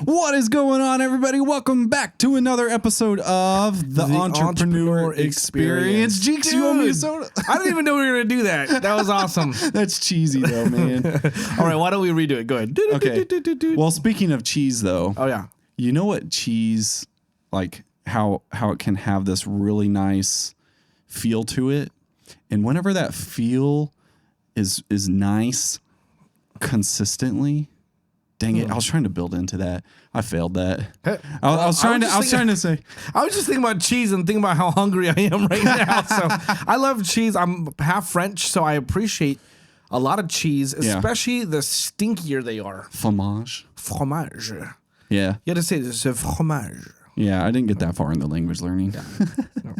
What is going on, everybody? Welcome back to another episode of the Entrepreneur Experience. Jeeks, you owe me a soda. I didn't even know we were going to do that. That was awesome. That's cheesy, though, man. All right, why don't we redo it? Go ahead. Okay. Well, speaking of cheese, though. Oh, yeah. You know what cheese, like how it can have this really nice feel to it? And whenever that feel is nice consistently, dang it, I was trying to build into that. I failed that. I was trying to say. I was just thinking about cheese and thinking about how hungry I am right now. So I love cheese. I'm half French, so I appreciate a lot of cheese, especially the stinkier they are. Fromage. Yeah. You had to say this is fromage. Yeah, I didn't get that far in the language learning. Yeah. No.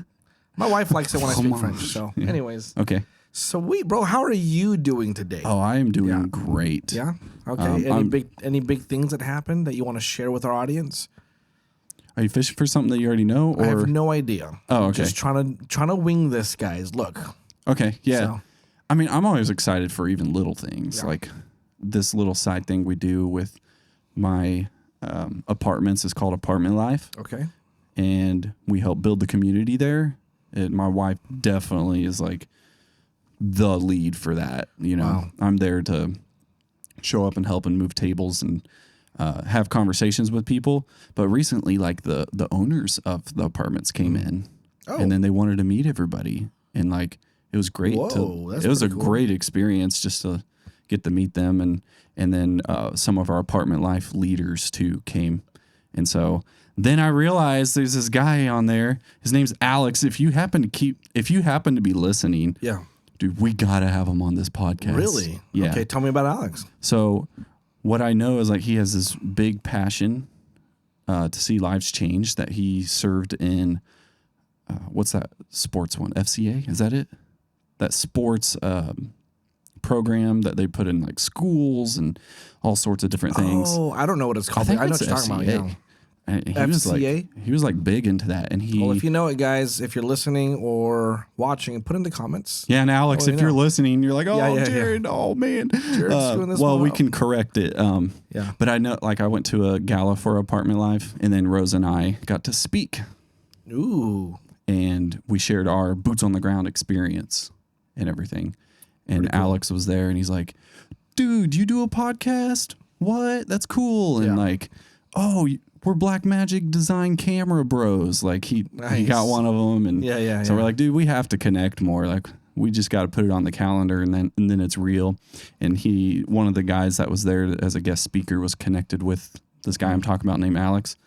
My wife likes it when I speak French. So, anyways. Okay. Sweet, bro. How are you doing today? Oh, I am doing great. Yeah. Okay. Any big things that happened that you want to share with our audience? Are you fishing for something that you already know? Or? I have no idea. Oh, okay. Just trying to wing this, guys. Look. Okay. Yeah. So. I mean, I'm always excited for even little things like this little side thing we do with my apartments is called Apartment Life. Okay. And we help build the community there. And my wife definitely is like the lead for that. You know, wow. I'm there to show up and help and move tables and have conversations with people. But recently, like the owners of the apartments came in and then they wanted to meet everybody. And like, it was great. It was a great experience just to get to meet them. And then some of our Apartment Life leaders too came. And so then I realized there's this guy on there. His name's Alex. If you happen to be listening, dude, we gotta have him on this podcast. Really? Yeah. Okay, tell me about Alex. So what I know is like he has this big passion to see lives change. That he served in what's that sports one? FCA? Is that it? That sports program that they put in like schools and all sorts of different things. Oh, I don't know what it's called. I think I know it's what you're talking about. Yeah. And FCA? He was like big into that. And well, if you know it, guys, if you're listening or watching, put in the comments. Yeah, and Alex, if you're listening, you're like, oh, Jared, oh man. Jared's doing this well, we can correct it. But I know, like, I went to a gala for Apartment Life, and then Rose and I got to speak. Ooh. And we shared our boots on the ground experience and everything. And Alex was there, and he's like, dude, you do a podcast? What? That's cool. And like, oh, we're Black Magic Design Camera Bros. Like he got one of them, and so we're like, dude, we have to connect more. Like we just got to put it on the calendar, and then it's real. And one of the guys that was there as a guest speaker was connected with this guy I'm talking about named Alex,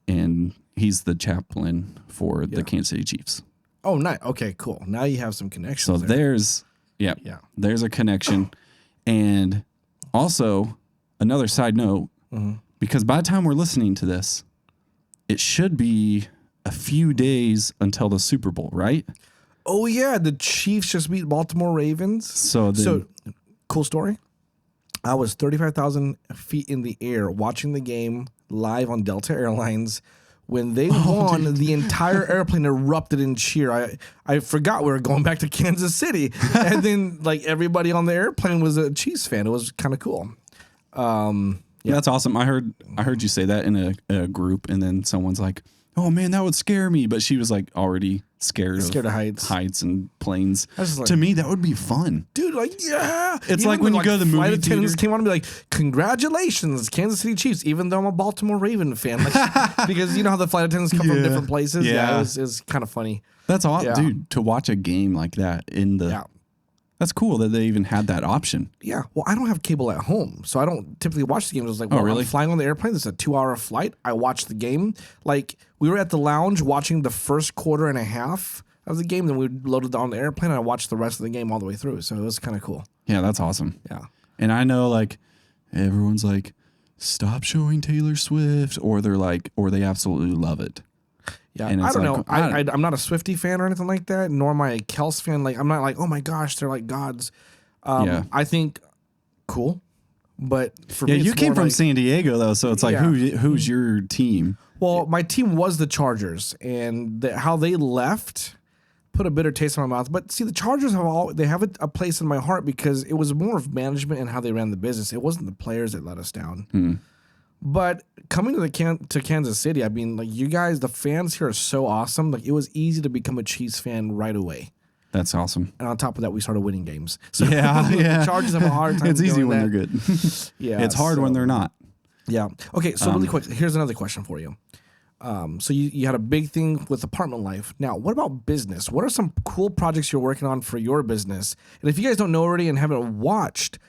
and he's the chaplain for the Kansas City Chiefs. Oh, nice. Okay, cool. Now you have some connections. So there's a connection, and also another side note. Mm-hmm. Because by the time we're listening to this, it should be a few days until the Super Bowl, right? Oh, yeah. The Chiefs just beat Baltimore Ravens. So cool story. I was 35,000 feet in the air watching the game live on Delta Airlines. When they won, the entire airplane erupted in cheer. I forgot we were going back to Kansas City. And then like everybody on the airplane was a Chiefs fan. It was kind of cool. Yeah, that's awesome. I heard you say that in a group, and then someone's like, "Oh man, that would scare me," but she was like already scared of heights and planes. Like, to me, that would be fun, dude. Like, it's like when you go to the movie flight attendants theater. Came on and be like, "Congratulations, Kansas City Chiefs!" Even though I'm a Baltimore Raven fan, like, because you know how the flight attendants come from different places. Yeah, it was kind of funny. That's awesome, dude. To watch a game like that in the. That's cool that they even had that option. Yeah. Well, I don't have cable at home, so I don't typically watch the games. I was like, well, really? I'm flying on the airplane. This is a 2-hour flight. I watched the game. Like, we were at the lounge watching the first quarter and a half of the game. Then we loaded on the airplane, and I watched the rest of the game all the way through. So it was kind of cool. Yeah, that's awesome. Yeah. And I know, like, everyone's like, stop showing Taylor Swift, or they absolutely love it. Yeah, I don't know. I'm not a Swiftie fan or anything like that, nor am I a Kels fan. Like, I'm not like, oh my gosh, they're like gods. I think cool, but for me, you came from San Diego though, so it's like, who's your team? Well, my team was the Chargers, and how they left put a bitter taste in my mouth. But see, the Chargers have a place in my heart because it was more of management and how they ran the business. It wasn't the players that let us down. But coming to Kansas City, I mean, like you guys, the fans here are so awesome. Like it was easy to become a Chiefs fan right away. That's awesome. And on top of that, we started winning games. So Yeah. the Chargers have a hard time. It's easy when that. they're good. Yeah, it's hard when they're not. Yeah. Okay. So really quick, here's another question for you. So you had a big thing with apartment life. Now, what about business? What are some cool projects you're working on for your business? And if you guys don't know already and haven't watched,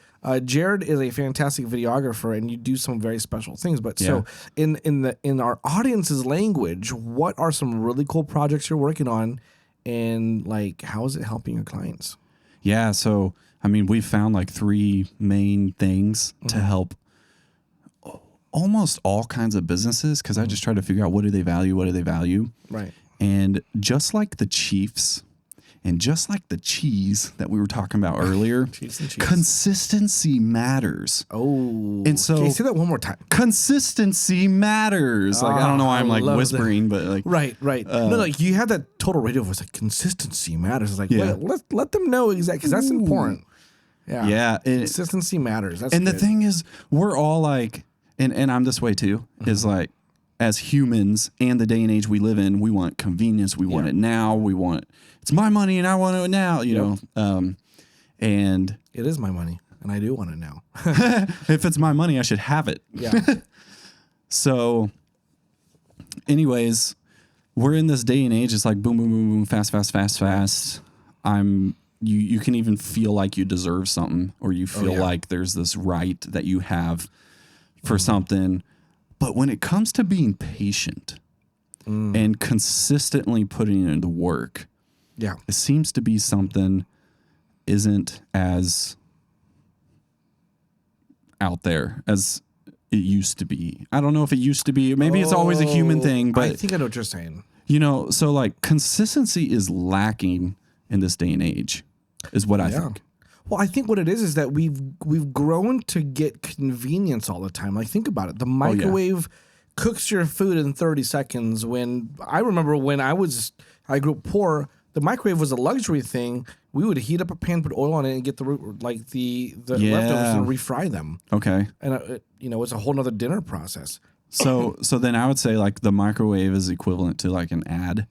Jared is a fantastic videographer, and you do some very special things. But so in our audience's language, what are some really cool projects you're working on, and like how is it helping your clients? Yeah, so I mean, we've found like 3 main things to help almost all kinds of businesses, because I just try to figure out what do they value. Right. And just like the Chiefs and just like the cheese that we were talking about earlier, consistency matters. Oh. And so, can you say that one more time? Consistency matters. Like, I don't know why I'm like whispering, but like. Right. No, like you have that total radio voice, like consistency matters. It's like, let them know exactly, because that's important. Yeah. Yeah. Consistency matters. That's and good. the thing is, we're all like, and I'm this way too, is like, as humans and the day and age we live in, we want convenience. We want it now. We want, it's my money and I want it now, you know? And it is my money and I do want it now. if it's my money, I should have it. Yeah. So anyways, we're in this day and age. It's like boom, boom, boom, boom, fast. You can even feel like you deserve something, or you feel like there's this right that you have for something. But when it comes to being patient and consistently putting in the work, it seems to be something isn't as out there as it used to be. I don't know if it used to be. Maybe it's always a human thing, but I think I know what you're saying. You know, so like consistency is lacking in this day and age, is what I think. Well, I think what it is that we've grown to get convenience all the time. Like, think about it. The microwave cooks your food in 30 seconds. When I remember when I grew up poor, the microwave was a luxury thing. We would heat up a pan, put oil on it, and get the leftovers and refry them. Okay. And it's a whole nother dinner process. So then I would say like the microwave is equivalent to like an ad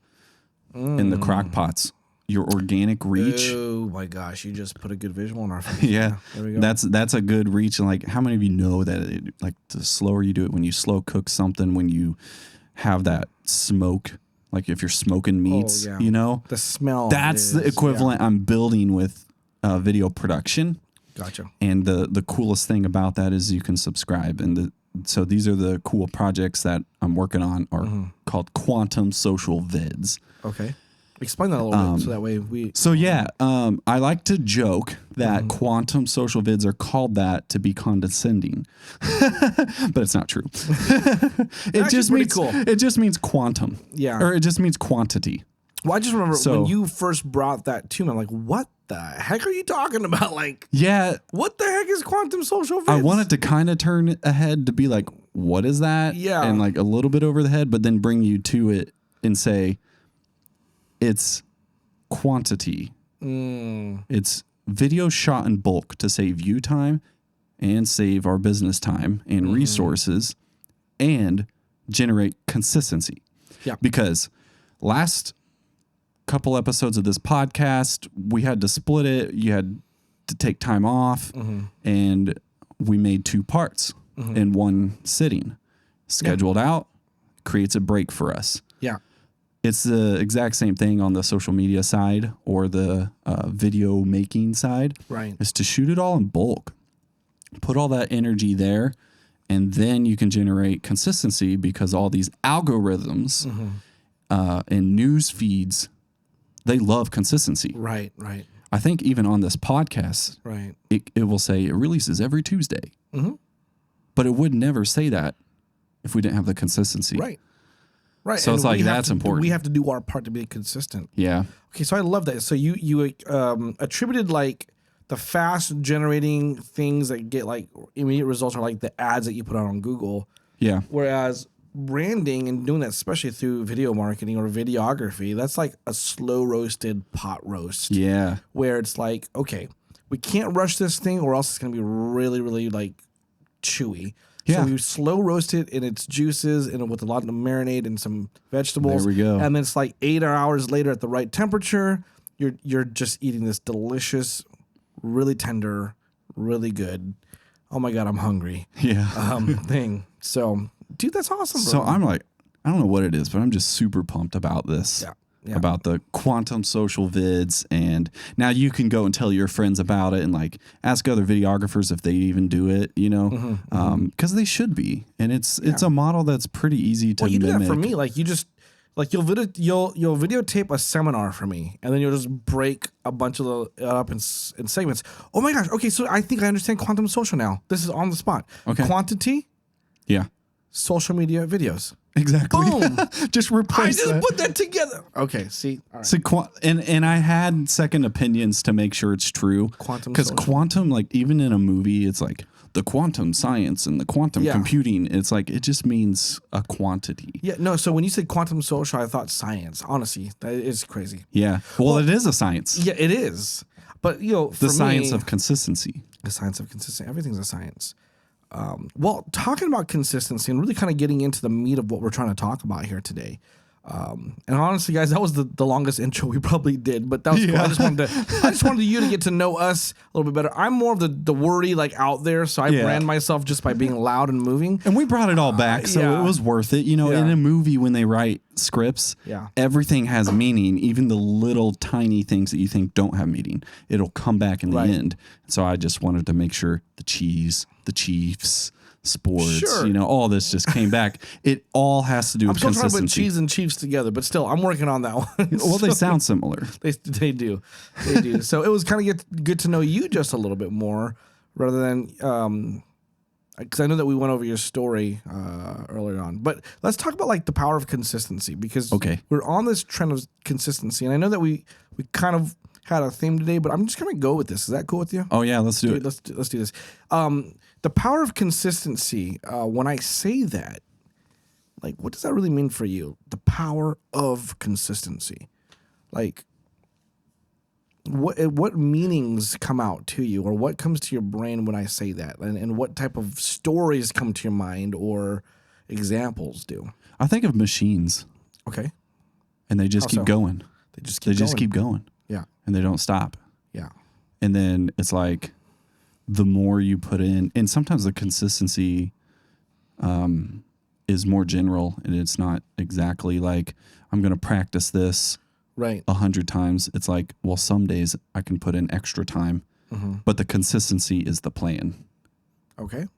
in the crock pots. Your organic reach. Oh my gosh! You just put a good visual on our face. Yeah, there we go. That's a good reach. And like, how many of you know that like the slower you do it, when you slow cook something, when you have that smoke, like if you're smoking meats, you know, the smell. That's the equivalent I'm building with video production. Gotcha. And the coolest thing about that is you can subscribe, and so these are the cool projects that I'm working on are called Quantum Social Vids. Okay. Explain that a little bit so that way we... So yeah, I like to joke that quantum social vids are called that to be condescending, but it's not true. It just means quantum. Yeah. Or it just means quantity. Well, I just remember when you first brought that to me, I'm like, what the heck are you talking about? Like, what the heck is quantum social vids? I wanted to kind of turn ahead to be like, what is that? Yeah. And like a little bit over the head, but then bring you to it and say, it's quantity. It's video shot in bulk to save you time and save our business time and resources and generate consistency. Yeah. Because last couple episodes of this podcast, we had to split it. You had to take time off, and we made 2 parts in one sitting. Scheduled out, creates a break for us. Yeah. It's the exact same thing on the social media side or the video making side. Right. Is to shoot it all in bulk. Put all that energy there, and then you can generate consistency, because all these algorithms and news feeds, they love consistency. Right. I think even on this podcast, it will say it releases every Tuesday. But it would never say that if we didn't have the consistency. Right. So it's like, that's important. We have to do our part to be consistent. Yeah. Okay, so I love that. So you attributed like the fast generating things that get like immediate results are like the ads that you put out on Google. Yeah. Whereas branding and doing that, especially through video marketing or videography, that's like a slow roasted pot roast. Yeah. Where it's like, okay, we can't rush this thing or else it's going to be really, really like chewy. Yeah. So you slow roast it in its juices and with a lot of marinade and some vegetables. There we go. And then it's like 8 hours later at the right temperature, you're just eating this delicious, really tender, really good. Oh my God, I'm hungry. Yeah. Thing. So, dude, that's awesome, bro. So I'm like, I don't know what it is, but I'm just super pumped about this. Yeah. Yeah. About the quantum social vids, and now you can go and tell your friends about it and like ask other videographers if they even do it, you know, because they should be, and it's a model that's pretty easy to you mimic. do that for me, like you just like you'll videotape a seminar for me, and then you'll just break a bunch of it up in segments. Oh my gosh, okay, so I think I understand quantum social now. This is on the spot. Okay, quantity, yeah, social media videos. Exactly. Boom. Just replace I just that. put that together. Okay, see? All right. So, and I had second opinions to make sure it's true. Quantum Because social. quantum, like even in a movie, it's like the quantum science and the quantum computing. It's like, it just means a quantity. Yeah, no, so when you said quantum social, I thought science. Honestly, that is crazy. Yeah. Well, it is a science. Yeah, it is. But, you know, for The science me, of consistency. the science of consistency. Everything's a science. Well, talking about consistency and really kind of getting into the meat of what we're trying to talk about here today. And honestly, guys, that was the longest intro we probably did, but that was cool. I just wanted you to get to know us a little bit better. I'm more of the wordy, like out there, so I brand myself just by being loud and moving. And we brought it all back, so it was worth it. You know, in a movie when they write scripts, everything has meaning, even the little tiny things that you think don't have meaning. It'll come back in the end. So I just wanted to make sure the Chiefs, sports, you know, all this just came back. It all has to do with consistency. I'm still trying to put cheese and Chiefs together, but still, I'm working on that one. Well, they sound similar. They do. So it was kind of good to know you just a little bit more, rather than because I know that we went over your story earlier on. But let's talk about like the power of consistency, because we're on this trend of consistency, and I know that we kind of had a theme today, but I'm just gonna go with this. Is that cool with you? Oh yeah, let's do it. Let's do this. The power of consistency. When I say that, like, what does that really mean for you? The power of consistency, like, what meanings come out to you, or what comes to your brain when I say that, and what type of stories come to your mind or examples do? I think of machines. Okay. And they just keep going. They just keep going. Yeah. And they don't stop. Yeah. And then it's like the more you put in, and sometimes the consistency is more general, and it's not exactly like I'm going to practice this 100 times. It's like, well, some days I can put in extra time, but the consistency is the plan. Okay.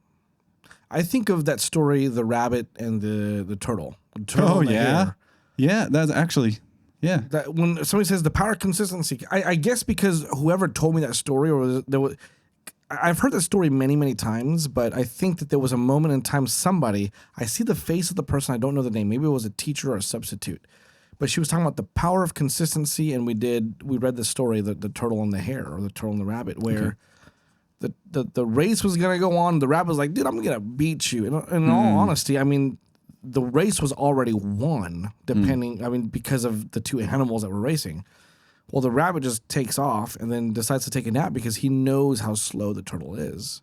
I think of that story, the rabbit and the turtle. The turtle and the hare. Yeah, that's actually... Yeah. That when somebody says the power of consistency, I guess because whoever told me that story, or I've heard that story many, many times, but I think that there was a moment in time I see the face of the person, I don't know the name, maybe it was a teacher or a substitute, but she was talking about the power of consistency, and we read the story, the turtle and the hare, or the turtle and the rabbit, where the race was going to go on, the rabbit was like, dude, I'm going to beat you. And in all honesty, I mean, the race was already won, because of the two animals that were racing. Well, the rabbit just takes off and then decides to take a nap because he knows how slow the turtle is.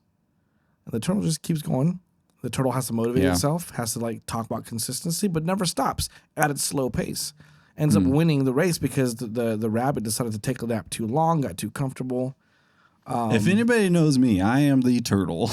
And the turtle just keeps going. The turtle has to motivate itself, has to like talk about consistency, but never stops at its slow pace. Ends up winning the race because the rabbit decided to take a nap too long, got too comfortable. If anybody knows me, I am the turtle.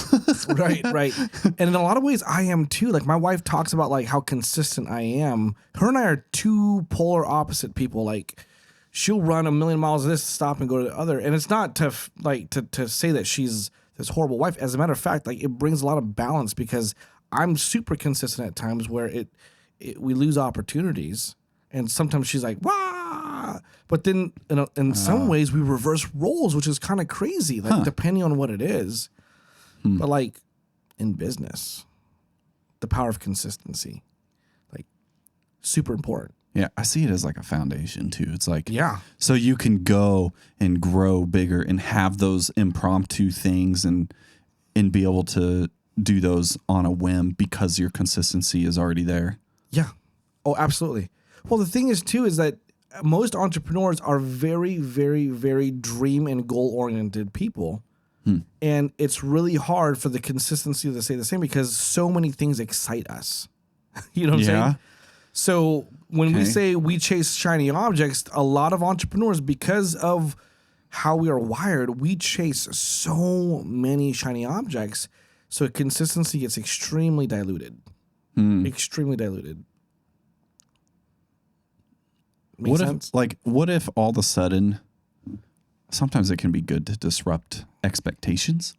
Right. And in a lot of ways, I am too. Like, my wife talks about like how consistent I am. Her and I are two polar opposite people. Like, she'll run 1,000,000 miles of this, stop and go to the other. And it's not to say that she's this horrible wife. As a matter of fact, like, it brings a lot of balance, because I'm super consistent at times where we lose opportunities. And sometimes she's like, wah! But then in some ways we reverse roles, which is kind of crazy, like depending on what it is. But like in business, the power of consistency, like, super important. Yeah, I see it as like a foundation too. It's like, so you can go and grow bigger and have those impromptu things and be able to do those on a whim because your consistency is already there. Yeah. Oh, absolutely. Well, the thing is too, is that most entrepreneurs are very, very, very dream and goal oriented people. And it's really hard for the consistency to stay the same because so many things excite us. You know what I'm saying? So when we say we chase shiny objects, a lot of entrepreneurs, because of how we are wired, we chase so many shiny objects. So consistency gets extremely diluted. Extremely diluted. Make sense? What if all of a sudden, sometimes it can be good to disrupt expectations,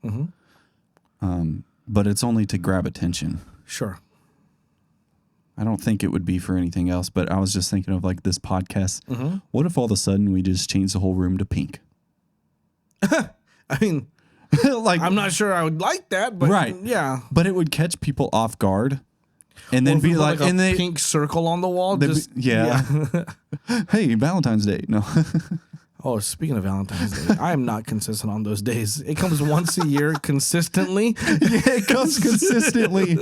but it's only to grab attention. Sure. I don't think it would be for anything else, but I was just thinking of like this podcast. What if all of a sudden we just change the whole room to pink? I mean, like, I'm not sure I would like that, but yeah. But it would catch people off guard. And then be like, and a pink circle on the wall. Hey, Valentine's Day. No. Oh, speaking of Valentine's Day, I am not consistent on those days. It comes once a year consistently. It comes consistently.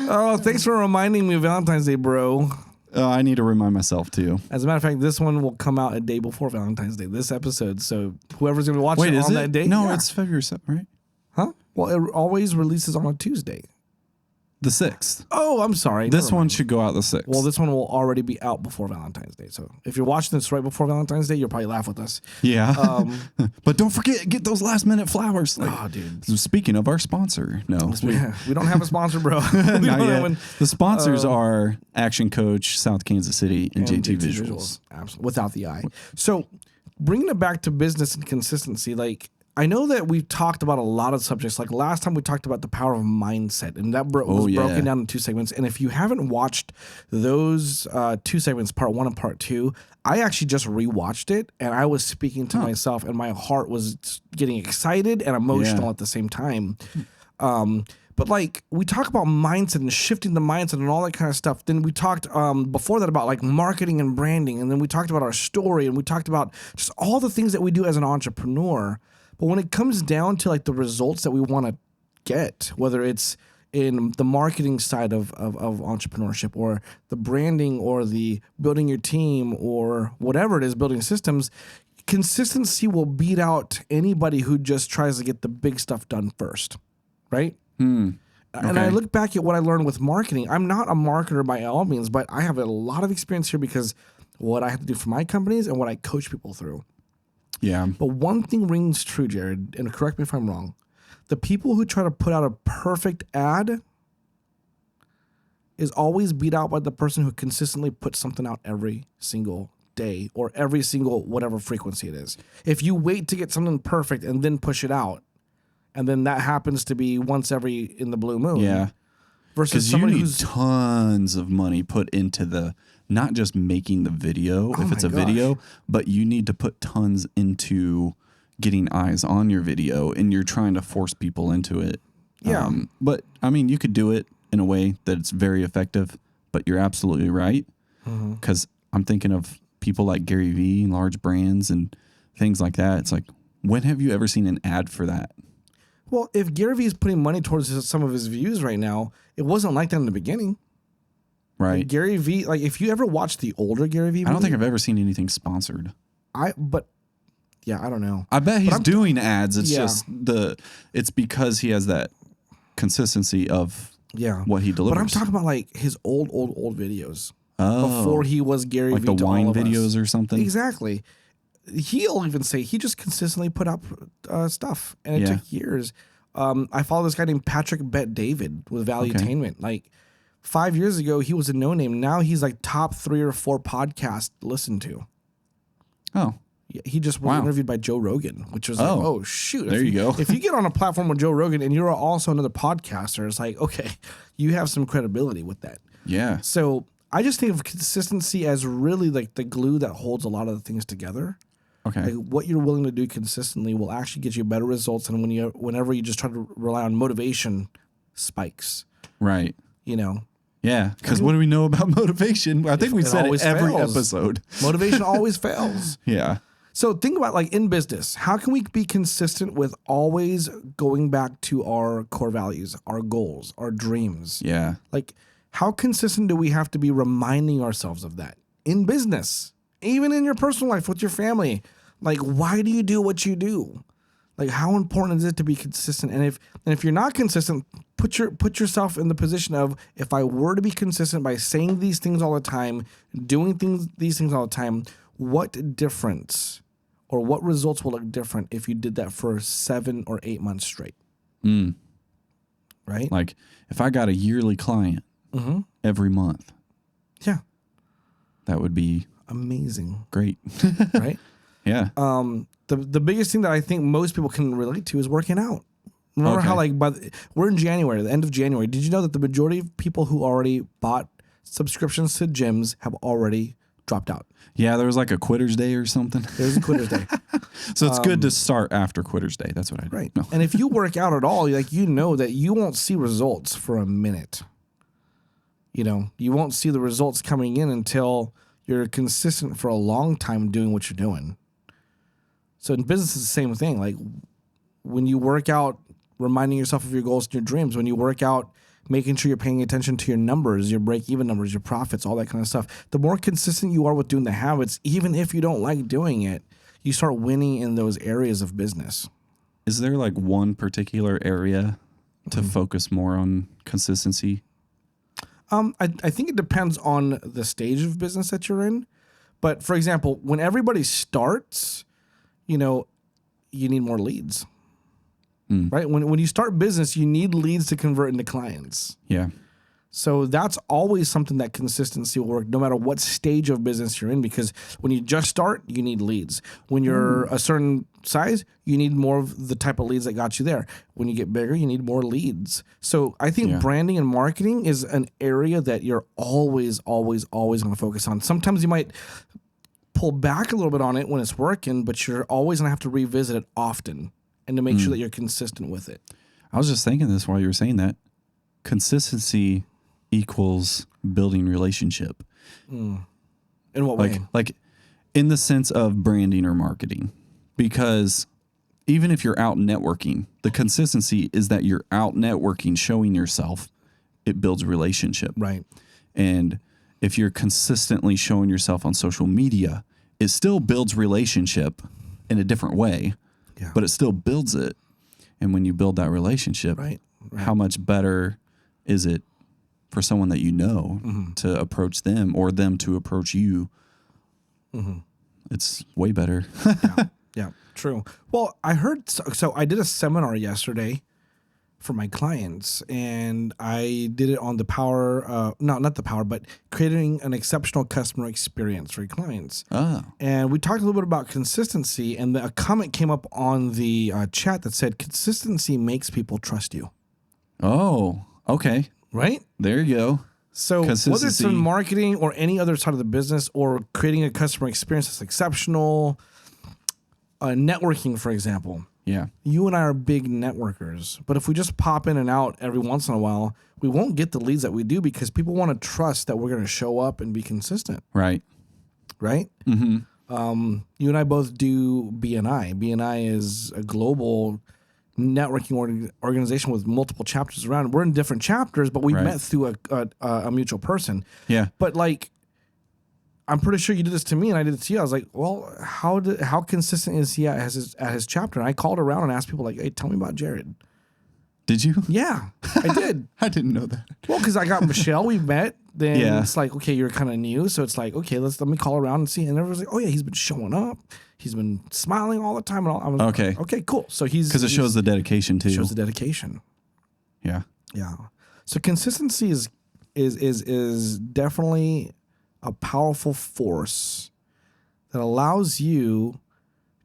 Oh, thanks for reminding me of Valentine's Day, bro. I need to remind myself too. As a matter of fact, this one will come out a day before Valentine's Day, this episode. So whoever's going to watch it on that day. No, it's February 7th, right? Huh? Well, it always releases on a Tuesday. The 6th. Oh, I'm sorry. This one should go out the 6th. Well, this one will already be out before Valentine's Day. So if you're watching this right before Valentine's Day, you'll probably laugh with us. Yeah. But don't forget, get those last minute flowers. Oh, dude. Speaking of our sponsor, no. We don't have a sponsor, bro. Not yet. The sponsors are Action Coach, South Kansas City, and JT Visuals. Absolutely. Without the I. So bringing it back to business and consistency, like, I know that we've talked about a lot of subjects. Like last time we talked about the power of mindset, and that was broken down in 2 segments. And if you haven't watched those 2 segments, part 1 and part 2, I actually just rewatched it, and I was speaking to myself, and my heart was getting excited and emotional at the same time. But like we talk about mindset and shifting the mindset and all that kind of stuff. Then we talked before that about like marketing and branding, and then we talked about our story, and we talked about just all the things that we do as an entrepreneur. But when it comes down to like the results that we want to get, whether it's in the marketing side of entrepreneurship or the branding or the building your team or whatever it is, building systems, consistency will beat out anybody who just tries to get the big stuff done first, right? And I look back at what I learned with marketing. I'm not a marketer by all means, but I have a lot of experience here because what I have to do for my companies and what I coach people through. Yeah. But one thing rings true, Jared, and correct me if I'm wrong. The people who try to put out a perfect ad is always beat out by the person who consistently puts something out every single day or every single whatever frequency it is. If you wait to get something perfect and then push it out, and then that happens to be once every in the blue moon. Yeah. Versus somebody you need who's tons of money put into the not just making the video if it's a video, but you need to put tons into getting eyes on your video, and you're trying to force people into it. Yeah. But I mean, you could do it in a way that it's very effective, but you're absolutely right. Because I'm thinking of people like Gary Vee, large brands and things like that. It's like, when have you ever seen an ad for that? Well, if Gary Vee is putting money towards some of his views right now, it wasn't like that in the beginning. Right. Like Gary Vee, like if you ever watched the older Gary Vee, I don't think I've ever seen anything sponsored. I don't know. I bet he's doing ads. It's just it's because he has that consistency of what he delivers. But I'm talking about like his old videos before he was Gary like Vee. The to wine all of videos us. or something. Exactly. He'll even say he just consistently put up stuff, and it took years. I follow this guy named Patrick Bet David with Valuetainment. Like 5 years ago, he was a no name. Now he's like top 3 or 4 podcasts listened to. Oh. Yeah, he just was interviewed by Joe Rogan, which was like, oh, shoot. There you go. If you get on a platform with Joe Rogan and you're also another podcaster, it's like, okay, you have some credibility with that. Yeah. So I just think of consistency as really like the glue that holds a lot of the things together. Okay. Like what you're willing to do consistently will actually get you better results than whenever you just try to rely on motivation spikes. Right. You know? Yeah. Because what do we know about motivation? I think we said it every fails. episode. Motivation always fails. Yeah. So think about like in business, how can we be consistent with always going back to our core values, our goals, our dreams? Yeah. Like how consistent do we have to be reminding ourselves of that in business, even in your personal life with your family? Like, why do you do what you do? Like, how important is it to be consistent? And if you're not consistent, put yourself in the position of, if I were to be consistent by saying these things all the time, doing these things all the time, what difference or what results will look different if you did that for 7 or 8 months straight? Right? Like, if I got a yearly client every month, yeah, that would be amazing. Great. Right? Yeah. The biggest thing that I think most people can relate to is working out. Remember how we're in January, the end of January. Did you know that the majority of people who already bought subscriptions to gyms have already dropped out? Yeah, there was like a quitter's day or something. There's a quitter's day. So it's good to start after quitter's day. That's what I do. Right. No. And if you work out at all, like, you know that you won't see results for a minute. You know, you won't see the results coming in until you're consistent for a long time doing what you're doing. So in business, it's the same thing. Like, when you work out, reminding yourself of your goals and your dreams. When you work out, making sure you're paying attention to your numbers, your break-even numbers, your profits, all that kind of stuff. The more consistent you are with doing the habits, even if you don't like doing it, you start winning in those areas of business. Is there like one particular area to focus more on consistency? I think it depends on the stage of business that you're in. But for example, when everybody starts, you know, you need more leads. Right? When you start business, you need leads to convert into clients. Yeah. So that's always something that consistency will work no matter what stage of business you're in, because when you just start, you need leads. When you're a certain size, you need more of the type of leads that got you there. When you get bigger, you need more leads. So I think branding and marketing is an area that you're always going to focus on. Sometimes you might pull back a little bit on it when it's working, but you're always going to have to revisit it often and to make sure that you're consistent with it. I was just thinking this while you were saying that. Consistency equals building relationship. In what way? Like in the sense of branding or marketing. Because even if you're out networking, the consistency is that you're out networking, showing yourself. It builds relationship. Right. And if you're consistently showing yourself on social media, it still builds relationship in a different way. Yeah. But it still builds it. And when you build that relationship, how much better is it for someone that you know to approach them or them to approach you? It's way better. Yeah, true. Well, I heard, so I did a seminar yesterday for my clients, and I did it on the power, not the power, but creating an exceptional customer experience for your clients. Oh. And we talked a little bit about consistency, and a comment came up on the chat that said, consistency makes people trust you. Oh, okay. Right? There you go. So whether it's in marketing or any other side of the business or creating a customer experience that's exceptional, networking, for example. Yeah. You and I are big networkers, but if we just pop in and out every once in a while, we won't get the leads that we do because people want to trust that we're going to show up and be consistent. Right. Right? You and I both do BNI. BNI is a global networking organization with multiple chapters around. We're in different chapters, but we met through a mutual person. Yeah. But like, I'm pretty sure you did this to me and I did it to you. I was like, well, how consistent is he at his chapter? And I called around and asked people like, hey, tell me about Jared. Did you? Yeah, I did. I didn't know that. Well, because I got Michelle, we met. Then it's like, okay, you're kind of new. So it's like, okay, let me call around and see. And everyone's like, oh yeah, he's been showing up. He's been smiling all the time. And all. I was okay. Okay, cool. So because it shows the dedication too. Shows the dedication. Yeah. Yeah. So consistency is definitely a powerful force that allows you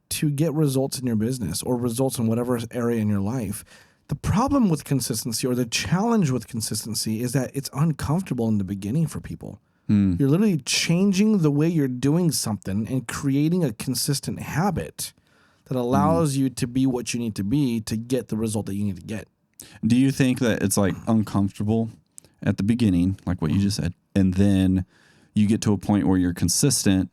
to get results in your business or results in whatever area in your life. The problem with consistency or the challenge with consistency is that it's uncomfortable in the beginning for people. You're literally changing the way you're doing something and creating a consistent habit that allows you to be what you need to be to get the result that you need to get. Do you think that it's like uncomfortable at the beginning, like what you just said, and then you get to a point where you're consistent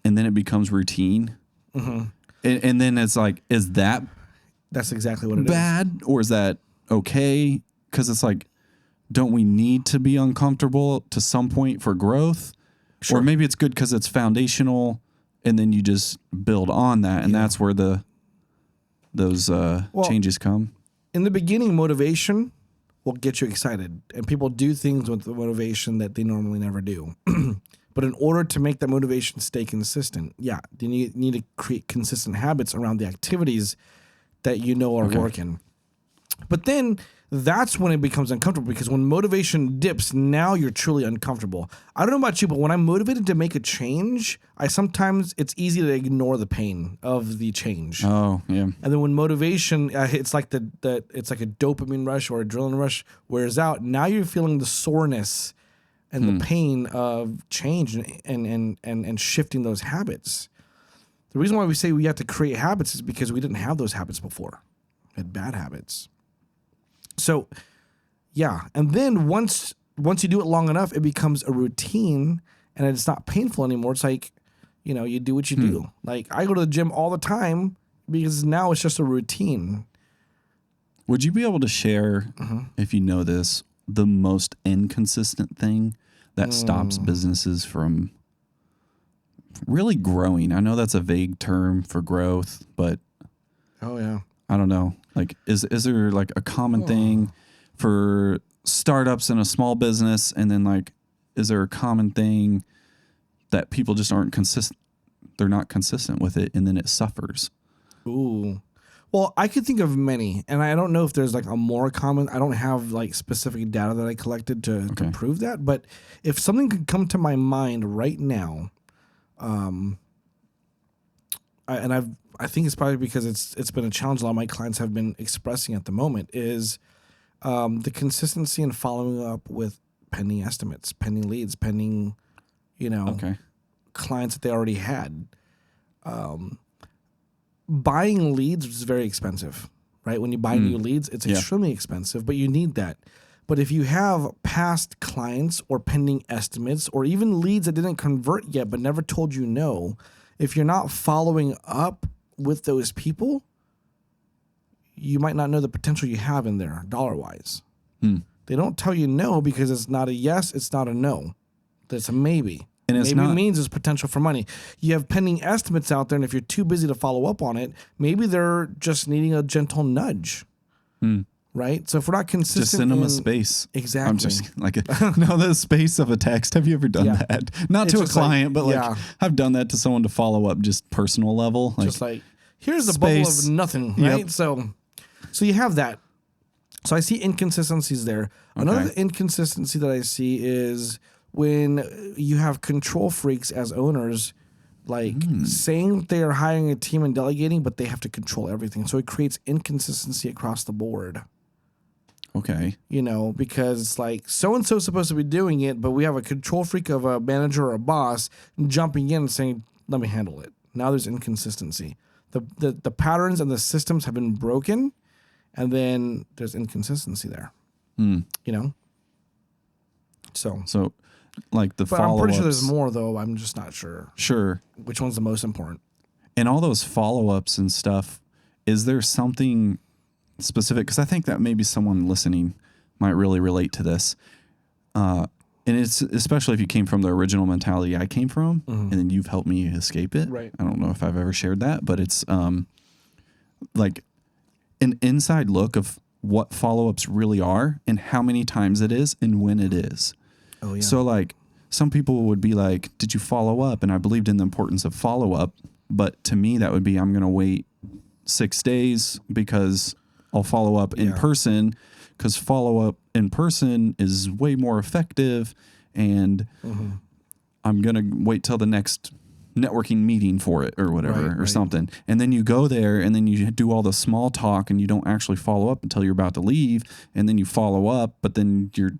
and then it becomes routine? And then it's like, is that that's exactly what it bad or is that okay? Because it's like, don't we need to be uncomfortable to some point for growth? Sure. Or maybe it's good because it's foundational and then you just build on that. And that's where the those changes come? In the beginning, motivation will get you excited, and people do things with the motivation that they normally never do. But in order to make that motivation stay consistent, you need to create consistent habits around the activities that you know are working. But then that's when it becomes uncomfortable, because when motivation dips, now you're truly uncomfortable. I don't know about you, but when I'm motivated to make a change, sometimes it's easy to ignore the pain of the change. Oh, yeah. And then when motivation, it's like it's like a dopamine rush or adrenaline rush wears out. Now you're feeling the soreness and the pain of change and shifting those habits. The reason why we say we have to create habits is because we didn't have those habits before. We had bad habits. So, yeah. And then once you do it long enough, it becomes a routine and it's not painful anymore. It's like, you do what you do. Like, I go to the gym all the time because now it's just a routine. Would you be able to share, if you know this, the most inconsistent thing that stops businesses from really growing? I know that's a vague term for growth, but oh yeah, I don't know. Like, is there like a common thing for startups in a small business, and then like, is there a common thing that people just aren't consistent? They're not consistent with it, and then it suffers. Ooh. Well, I could think of many, and I don't know if there's like a more common. I don't have like specific data that I collected to prove that. But if something could come to my mind right now, I think it's probably because it's been a challenge a lot of my clients have been expressing at the moment, is the consistency in following up with pending estimates, pending leads, pending, clients that they already had. Buying leads is very expensive, right? When you buy new leads, it's extremely expensive, but you need that. But if you have past clients or pending estimates or even leads that didn't convert yet but never told you no, if you're not following up with those people, you might not know the potential you have in there dollar-wise. They don't tell you no because it's not a yes, it's not a no. It's a maybe. And maybe it means there's potential for money. You have pending estimates out there, and if you're too busy to follow up on it, maybe they're just needing a gentle nudge. Right? So if we're not consistent, just send them a space. Exactly. I'm just like, the space of a text. Have you ever done that? Not to a client, but like I've done that to someone to follow up, just personal level. Like, just like, here's the bubble of nothing, right? Yep. So you have that. So I see inconsistencies there. Another inconsistency that I see is when you have control freaks as owners, like saying they are hiring a team and delegating, but they have to control everything. So it creates inconsistency across the board. Okay. Because it's like so-and-so is supposed to be doing it, but we have a control freak of a manager or a boss jumping in and saying, let me handle it. Now there's inconsistency. The patterns and the systems have been broken, and then there's inconsistency there. So like the follow-ups. I'm pretty sure there's more, though. I'm just not sure. Sure. Which one's the most important? And all those follow-ups and stuff, is there something specific? Because I think that maybe someone listening might really relate to this. And it's especially if you came from the original mentality I came from, and then you've helped me escape it. Right. I don't know if I've ever shared that, but it's like an inside look of what follow-ups really are and how many times it is and when it is. Oh, yeah. So like some people would be like, did you follow up? And I believed in the importance of follow-up. But to me, that would be, I'm going to wait 6 days because I'll follow up in person, because follow-up in person is way more effective. And I'm going to wait till the next networking meeting for it or whatever, something. And then you go there and then you do all the small talk and you don't actually follow up until you're about to leave. And then you follow up, but then you're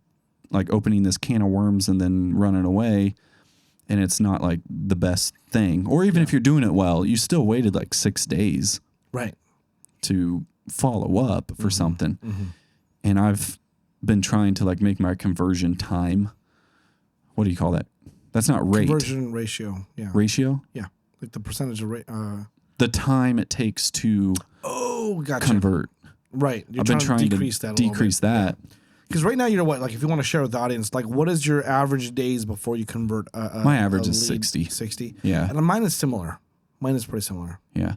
like opening this can of worms and then running away. And it's not like the best thing. Or even if you're doing it well, you still waited like 6 days to follow up for something. And I've been trying to like make my conversion time. What do you call that? That's not rate. Conversion ratio. Yeah. Ratio? Yeah. Like the percentage of the time it takes to convert. Right. I've been trying to decrease that. Because right now, like if you want to share with the audience, like what is your average days before you convert my average is 60. 60? Yeah. And mine is similar. Mine is pretty similar. Yeah.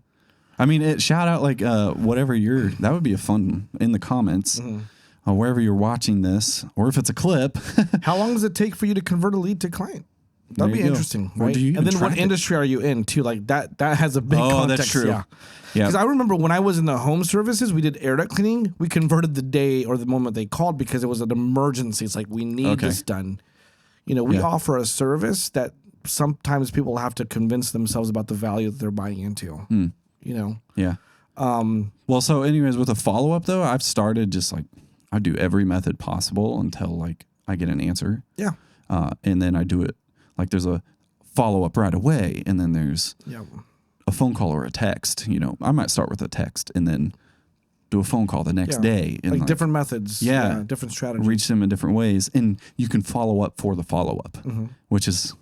I mean, shout out like whatever that would be a fun in the comments. Wherever you're watching this, or if it's a clip. How long does it take for you to convert a lead to client? That'd be interesting, right? And then what industry are you in too? Like that has a big context. That's true. Yeah. Because I remember when I was in the home services, we did air duct cleaning. We converted the day or the moment they called because it was an emergency. It's like, we need this done. You know, we offer a service that sometimes people have to convince themselves about the value that they're buying into, you know? Yeah. Well, so anyways, with a follow-up though, I've started just like, I do every method possible until like I get an answer. Yeah. And then I do it like there's a follow-up right away. And then there's a phone call or a text. You know, I might start with a text and then do a phone call the next day. And like different methods. Yeah. Different strategies. Reach them in different ways. And you can follow up for the follow-up, which is,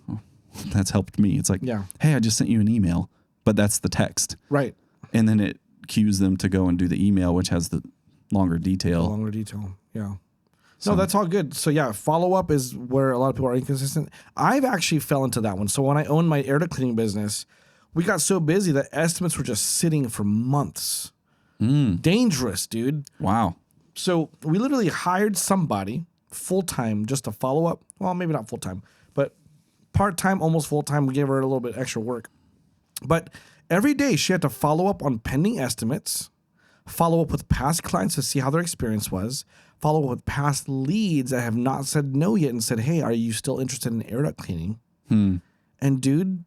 that's helped me. It's like, hey, I just sent you an email, but that's the text. Right. And then it cues them to go and do the email, which has the longer detail. Yeah. No, that's all good. So yeah, follow-up is where a lot of people are inconsistent. I've actually fell into that one. So when I owned my air duct cleaning business, we got so busy that estimates were just sitting for months. Dangerous, dude. Wow. So we literally hired somebody full-time just to follow up. Well, maybe not full-time, but part-time, almost full-time. We gave her a little bit extra work. But every day she had to follow up on pending estimates, follow up with past clients to see how their experience was, follow up with past leads that have not said no yet and said, hey, are you still interested in air duct cleaning? And dude,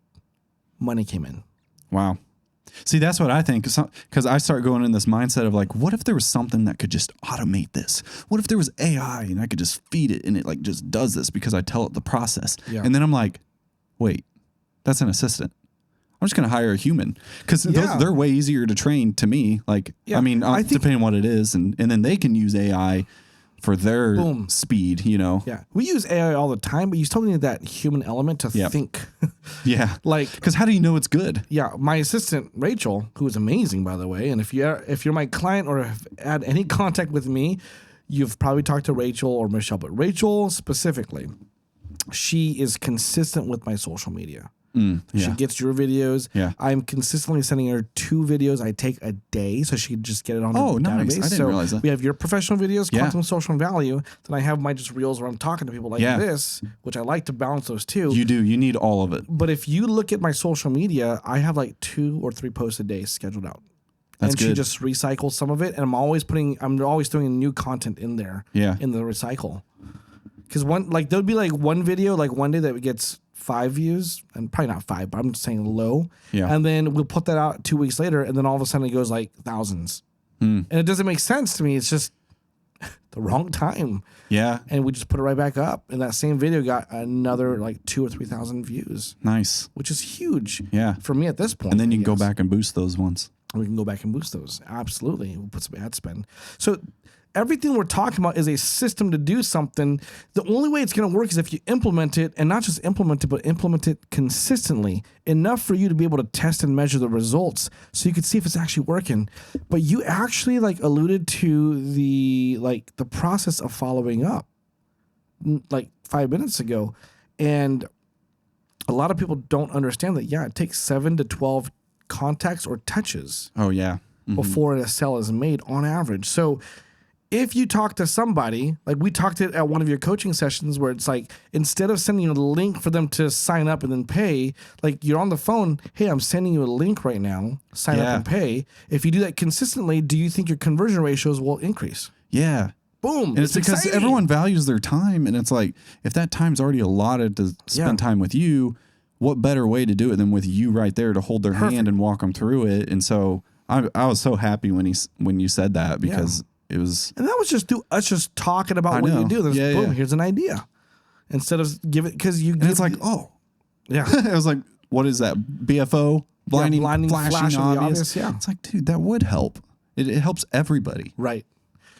money came in. Wow. See, that's what I think, because I start going in this mindset of like, what if there was something that could just automate this? What if there was AI and I could just feed it and it like just does this because I tell it the process? And then I'm like, wait, that's an assistant. I'm just going to hire a human because they're way easier to train to me. Like, I mean, depending on what it is. And then they can use AI for their speed, you know? Yeah. We use AI all the time, but you still need that human element to think. Like, because how do you know it's good? Yeah. My assistant, Rachel, who is amazing, by the way. And if you're my client or have had any contact with me, you've probably talked to Rachel or Michelle, but Rachel specifically, she is consistent with my social media. She gets your videos. I'm consistently sending her 2 videos I take a day so she can just get it on her database. I didn't realize that. We have your professional videos, quantum social and value. Then I have my just reels where I'm talking to people like this, which I like to balance those too. You do. You need all of it. But if you look at my social media, I have like 2 or 3 posts a day scheduled out. That's and good. She just recycles some of it, and I'm always throwing new content in there. In the recycle. Because there'll be like one video, like one day that gets 5 views, and probably not 5, but I'm just saying low. And then we'll put that out 2 weeks later, and then all of a sudden it goes like thousands. And it doesn't make sense to me. It's just the wrong time. And we just put it right back up. And that same video got another like 2,000 or 3,000 views. Nice. Which is huge. For me at this point. And then you can go back and boost those ones. We can go back and boost those. Absolutely. We'll put some ad spend. So everything we're talking about is a system to do something. The only way it's going to work is if you implement it, and not just implement it, but implement it consistently enough for you to be able to test and measure the results so you can see if it's actually working. But you actually like alluded to the process of following up like 5 minutes ago. And a lot of people don't understand that. It takes 7 to 12 contacts or touches. Before a sale is made on average. So if you talk to somebody, like we talked at one of your coaching sessions where it's like, instead of sending a link for them to sign up and then pay, like you're on the phone, hey, I'm sending you a link right now, sign up and pay. If you do that consistently, do you think your conversion ratios will increase? Boom. And it's because everyone values their time. And it's like, if that time's already allotted to spend time with you, what better way to do it than with you right there to hold their hand and walk them through it? And so I was so happy when you said that, because it was, and that was just us just talking about what you do. There's boom, here's an idea. Instead of because you, and it's like, it was like, what is that? BFO, blinding flashing obvious. It's like, dude, that would help. It helps everybody, right?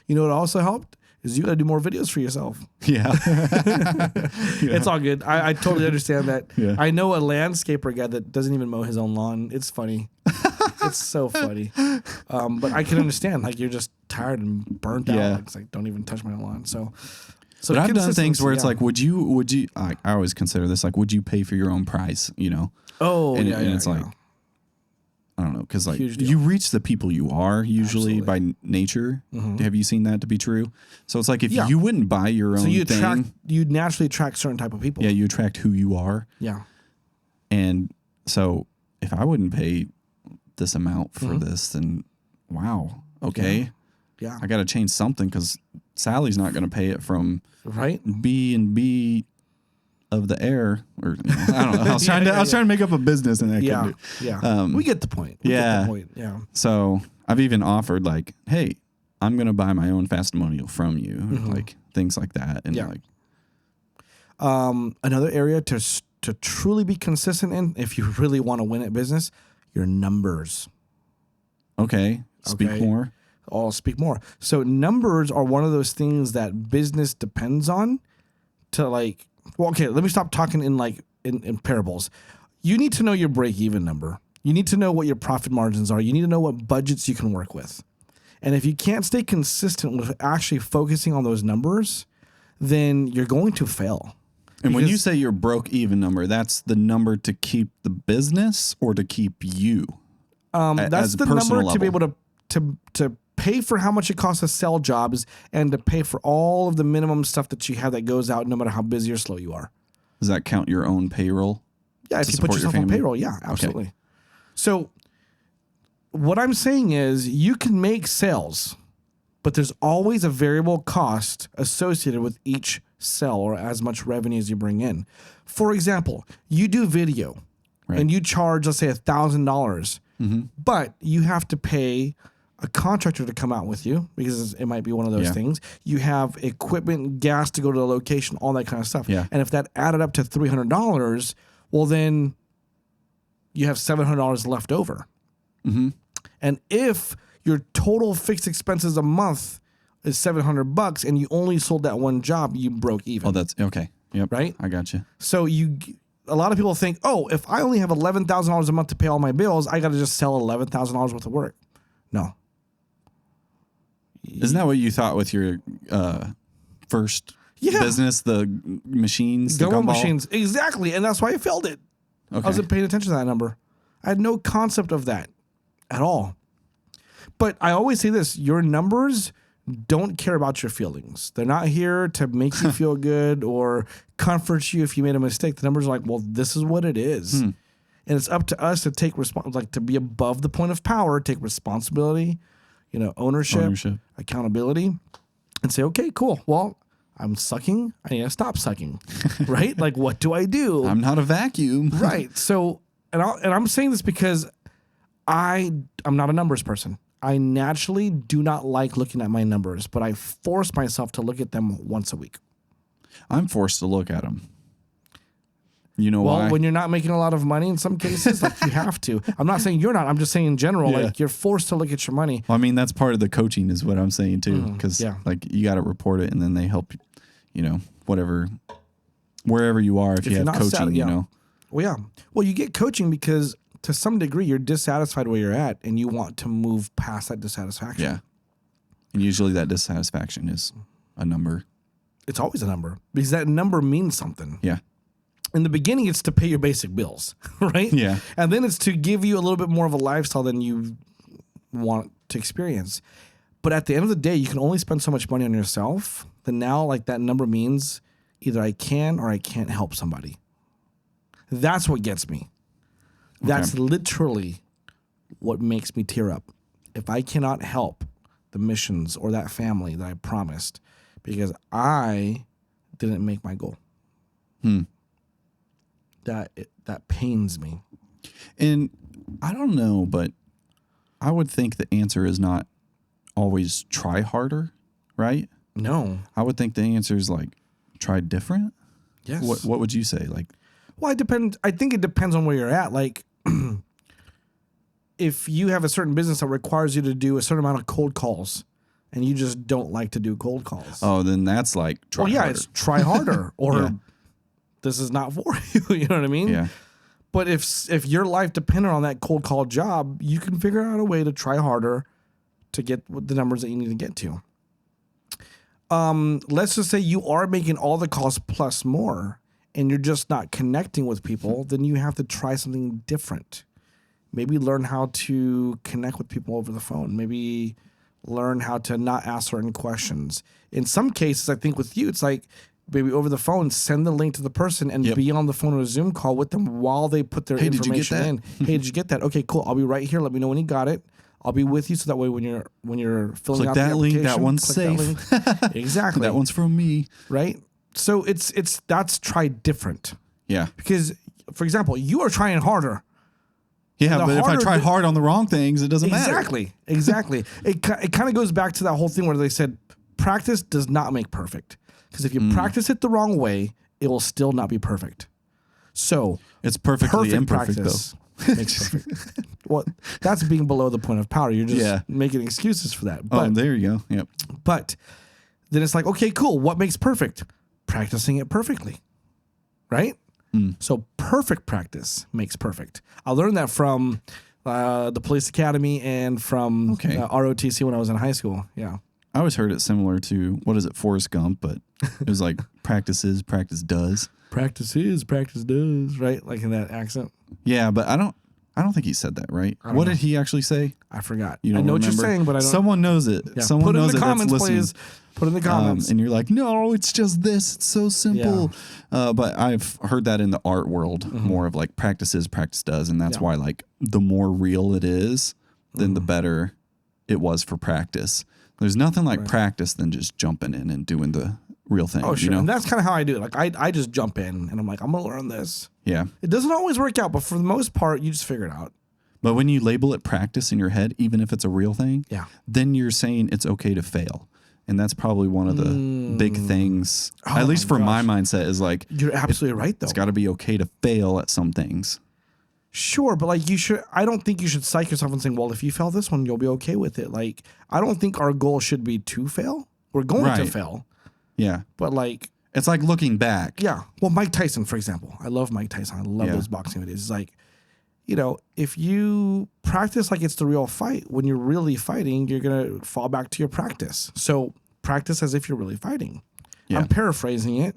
You know what also helped is you got to do more videos for yourself. It's all good. I totally understand that. I know a landscaper guy that doesn't even mow his own lawn. It's funny. It's so funny. But I can understand, like, you're just tired and burnt out. It's like, don't even touch my lawn. So but I've done things where it's like, would you, I always consider this like, would you pay for your own price, you know? And it's like, I don't know, because like Huge deal. you reach the people you are usually Absolutely. by nature. Mhm. Have you seen that to be true? So it's like if Yeah. you wouldn't buy your own So thing, you naturally attract certain type of people. yeah, you attract who you are. Yeah. And so if I wouldn't pay this amount for Mhm. this, then wow, okay, Yeah. I got to change something because Sally's not going to pay it from Right. B and B of the air, or I don't know. I was trying to make up a business and I couldn't Yeah. do it. Yeah. We get the point. We get the point. Yeah. So I've even offered like, hey, I'm going to buy my own testimonial from you, Mhm. like things like that. And Yeah. like, Another area to truly be consistent in, if you really want to win at business, your numbers. okay, speak Okay. more. I'll speak more. So numbers are one of those things that business depends on to like, well, okay, let me stop talking in parables. You need to know your break-even number. You need to know what your profit margins are. You need to know what budgets you can work with. And if you can't stay consistent with actually focusing on those numbers, then you're going to fail. And when you Because- say your broke even number, that's the number to keep the business or to keep you. That's as a the number personal to be level. able to pay for how much it costs to sell jobs and to pay for all of the minimum stuff that you have that goes out no matter how busy or slow you are. Does that count your own payroll? Yeah, if to you put support your yourself on family? payroll, yeah, absolutely. So what I'm saying is you can make sales, but there's always a variable cost associated with each sell or as much revenue as you bring in. For example, you do video Right. and you charge, let's say, $1,000, Mm-hmm. but you have to pay a contractor to come out with you because it might be one of those Yeah. things. You have equipment, gas to go to the location, all that kind of stuff. Yeah. And if that added up to $300, well, then you have $700 left over. Mm-hmm. And if your total fixed expenses a month is $700 and you only sold that one job, you broke even. Oh, that's okay. Yep. Right? I got you. So a lot of people think, oh, if I only have $11,000 a month to pay all my bills, I got to just sell $11,000 worth of work. No. Isn't that what you thought with your first Yeah. business, the machines, the Gumball gumball? machines. Exactly. And that's why I failed it. I Okay. wasn't paying attention to that number. I had no concept of that at all. But I always say this, your numbers don't care about your feelings. They're not here to make you feel good or comfort you if you made a mistake. The numbers are like, well, this is what it is. And it's up to us to take to be above the point of power, take responsibility, ownership, accountability, and say, okay, cool. Well, I'm sucking. I need to stop sucking. Right? Like, what do I do? I'm not a vacuum. Right. So, and I'm saying this because I'm not a numbers person. I naturally do not like looking at my numbers, but I force myself to look at them once a week. I'm forced to look at them. You know Well, why? when you're not making a lot of money in some cases, like you have to. I'm not saying you're not. I'm just saying in general, Yeah. like you're forced to look at your money. Well, I mean, that's part of the coaching is what I'm saying too. Because yeah. like you got to report it and then they help, wherever you are, if you you're have not coaching, sat- yeah. you know. Well, yeah. Well, you get coaching because to some degree you're dissatisfied where you're at and you want to move past that dissatisfaction. Yeah. And usually that dissatisfaction is a number. It's always a number because that number means something. Yeah. In the beginning, it's to pay your basic bills, right? Yeah. And then it's to give you a little bit more of a lifestyle than you want to experience. But at the end of the day, you can only spend so much money on yourself. Then now, like that number means either I can or I can't help somebody. That's what gets me. That's literally what makes me tear up. If I cannot help the missions or that family that I promised because I didn't make my goal. That pains me. And I don't know, but I would think the answer is not always try harder, right? No. I would think the answer is like try different. Yes. What would you say? Like, Well, it depends. I think it depends on where you're at. Like, if you have a certain business that requires you to do a certain amount of cold calls, and you just don't like to do cold calls, oh, then that's like try well, yeah, harder. it's try harder, or Yeah. this is not for you. You know what I mean? Yeah. But if your life depended on that cold call job, you can figure out a way to try harder to get the numbers that you need to get to. Let's just say you are making all the calls plus more, and you're just not connecting with people. Then you have to try something different. maybe learn how to connect with people over the phone. Maybe learn how to not ask certain questions. In some cases, I think with you, it's like maybe over the phone, send the link to the person and be on the phone or a Zoom call with them while they put their information in. Hey, did you get that? Okay, cool. I'll be right here. Let me know when you got it. I'll be with you so that way when you're filling click out that the link, application, that one's safe. that link. Exactly. That one's from me. Right? So that's try different. Yeah. Because, for example, you are trying harder. Yeah, but if I try hard on the wrong things, it doesn't matter. Exactly. It kind of goes back to that whole thing where they said practice does not make perfect. Because if you practice it the wrong way, it will still not be perfect. So it's perfectly imperfect, practice makes perfect. Well, that's being below the point of power. You're just making excuses for that. But, there you go. Yep. But then it's like, okay, cool. What makes perfect? Practicing it perfectly. Right? So perfect practice makes perfect. I learned that from the police academy and from ROTC when I was in high school. Yeah. I always heard it similar to, what is it, Forrest Gump, but it was like practice is, practice does. Practice is, practice does, right? Like in that accent. Yeah, but I don't think he said that, right? What did he actually say? I forgot. You don't I know remember? what you're saying, but I don't. Someone knows it. Yeah. Someone knows it. Put in the comments, please. Put in the comments. And you're like, no, it's just this. It's so simple. Yeah. But I've heard that in the art world more of like practice is, practice does. And that's why like the more real it is, then the better it was for practice. There's nothing like practice than just jumping in and doing the real thing. Oh, sure. You know? And that's kind of how I do it. Like I just jump in and I'm like, I'm going to learn this. Yeah. It doesn't always work out, but for the most part, you just figure it out. But when you label it practice in your head, even if it's a real thing, then you're saying it's okay to fail. And that's probably one of the big things, at least for my mindset, is like, you're absolutely right, though. It's got to be okay to fail at some things. Sure, but like I don't think you should psych yourself and saying, well, if you fail this one, you'll be okay with it. Like, I don't think our goal should be to fail. We're going to fail. Yeah. But like, it's like looking back. Yeah. Well, Mike Tyson, for example. I love Mike Tyson. I love those boxing videos. It's like, you know, if you practice like it's the real fight, when you're really fighting, you're going to fall back to your practice. So practice as if you're really fighting. Yeah. I'm paraphrasing it.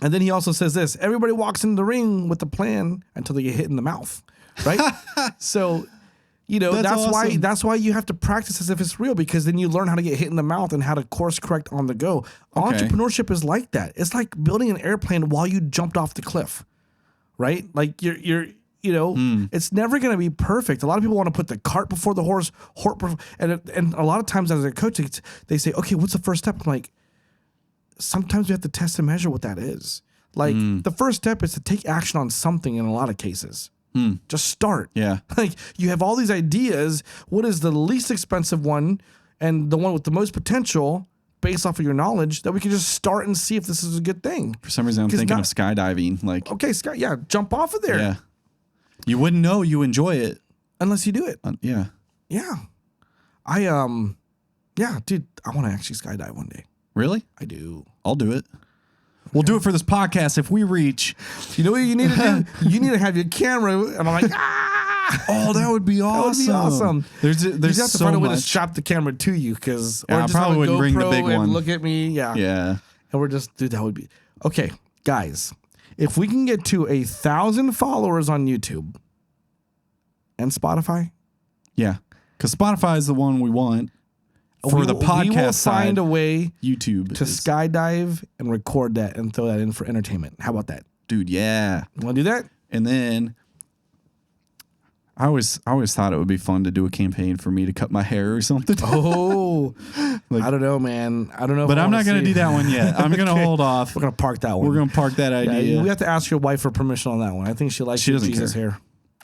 And then he also says this: everybody walks into the ring with a plan until they get hit in the mouth, right? So, you know, that's why you have to practice as if it's real, because then you learn how to get hit in the mouth and how to course correct on the go. Entrepreneurship is like that. It's like building an airplane while you jumped off the cliff, right? Like you're you know, it's never going to be perfect. A lot of people want to put the cart before the horse, and a lot of times as a coach, they say, okay, what's the first step? I'm like, sometimes we have to test and measure what that is. Like the first step is to take action on something in a lot of cases. Just start. Yeah. Like you have all these ideas. What is the least expensive one and the one with the most potential based off of your knowledge that we can just start and see if this is a good thing? For some reason, I'm thinking of skydiving. Like, okay, jump off of there. Yeah. You wouldn't know you enjoy it unless you do it. Yeah. Yeah. Dude, I want to actually skydive one day. Really? I do. I'll do it. We'll do it for this podcast if we reach. You know what you need to do? You need to have your camera. And I'm like, oh, that would be awesome. That would be awesome. There's you have to find a way to strap the camera to you, because I probably wouldn't bring the big one. Look at me. Yeah. Yeah. And we're just, dude, that would be. Okay, guys, if we can get to 1,000 followers on YouTube and Spotify. Yeah. Because Spotify is the one we want. For the podcast we will side, find a way YouTube to skydive and record that and throw that in for entertainment. How about that? Dude, yeah. You want to do that? And then I always thought it would be fun to do a campaign for me to cut my hair or something. Oh, like, I don't know, man. I don't know. But I'm not going to do that one yet. I'm going to hold off. We're going to park that one. We're going to park that idea. Yeah, we have to ask your wife for permission on that one. I think she likes Jesus hair.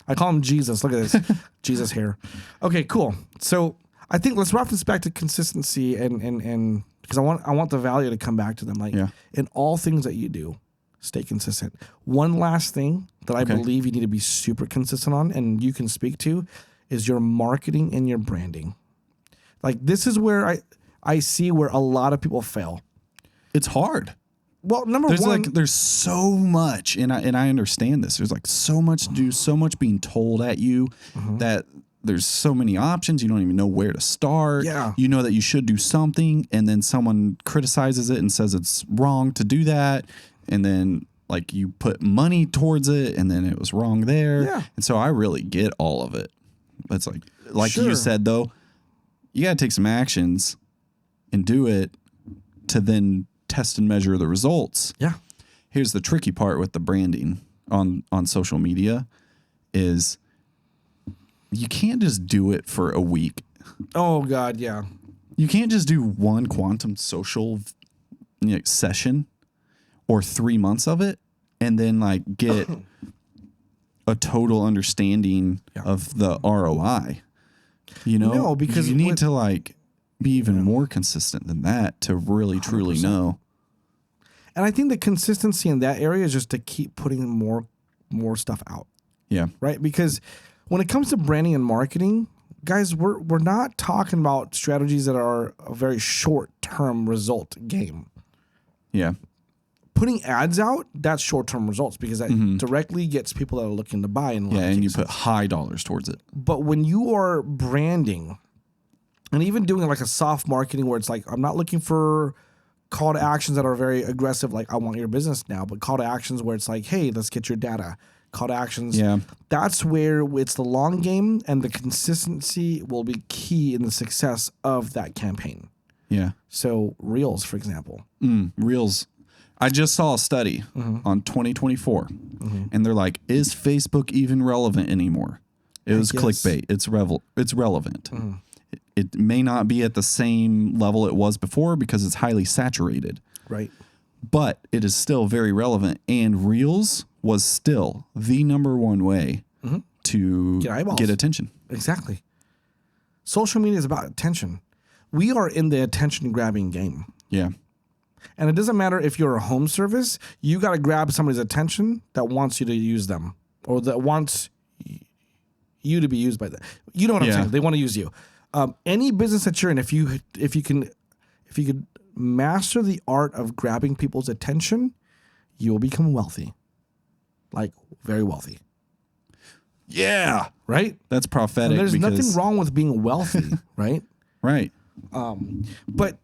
I call him Jesus. Look at this. Jesus hair. Okay, cool. So I think let's wrap this back to consistency and because I want the value to come back to them. Like in all things that you do, stay consistent. One last thing that I believe you need to be super consistent on, and you can speak to, is your marketing and your branding. Like this is where I see where a lot of people fail. It's hard. Well, there's so much, and I understand this. There's like so much to do, so much being told at you that there's so many options. You don't even know where to start. Yeah. You know that you should do something, and then someone criticizes it and says it's wrong to do that. And then like you put money towards it and then it was wrong there. Yeah. And so I really get all of it. It's like Sure. you said, though, you got to take some actions and do it to then test and measure the results. Yeah. Here's the tricky part with the branding on social media is you can't just do it for a week. Oh God. Yeah. You can't just do one quantum social session or 3 months of it and then like get a total understanding of the ROI. You know, No, because you need to like be even more consistent than that to really 100%. Truly know. And I think the consistency in that area is just to keep putting more stuff out. Yeah. Right. Because when it comes to branding and marketing, guys, we're not talking about strategies that are a very short-term result game. Yeah. Putting ads out, that's short-term results because that directly gets people that are looking to buy. And you put high dollars towards it. But when you are branding and even doing like a soft marketing where it's like, I'm not looking for call to actions that are very aggressive, like I want your business now, but call to actions where it's like, hey, let's get your data. Call to actions. Yeah. That's where it's the long game and the consistency will be key in the success of that campaign. Yeah. So Reels, for example. Reels. I just saw a study on 2024 and they're like, is Facebook even relevant anymore? It was clickbait. It's relevant. It may not be at the same level it was before because it's highly saturated. Right. But it is still very relevant. And Reels was still the number one way to get attention. Exactly. Social media is about attention. We are in the attention grabbing game. Yeah. And it doesn't matter if you're a home service, you got to grab somebody's attention that wants you to use them or that wants you to be used by them. You know what I'm saying? They want to use you. Any business that you're in, if you could master the art of grabbing people's attention, you will become wealthy. Like very wealthy. Yeah. Right? That's prophetic. And there's nothing wrong with being wealthy, right? Right. But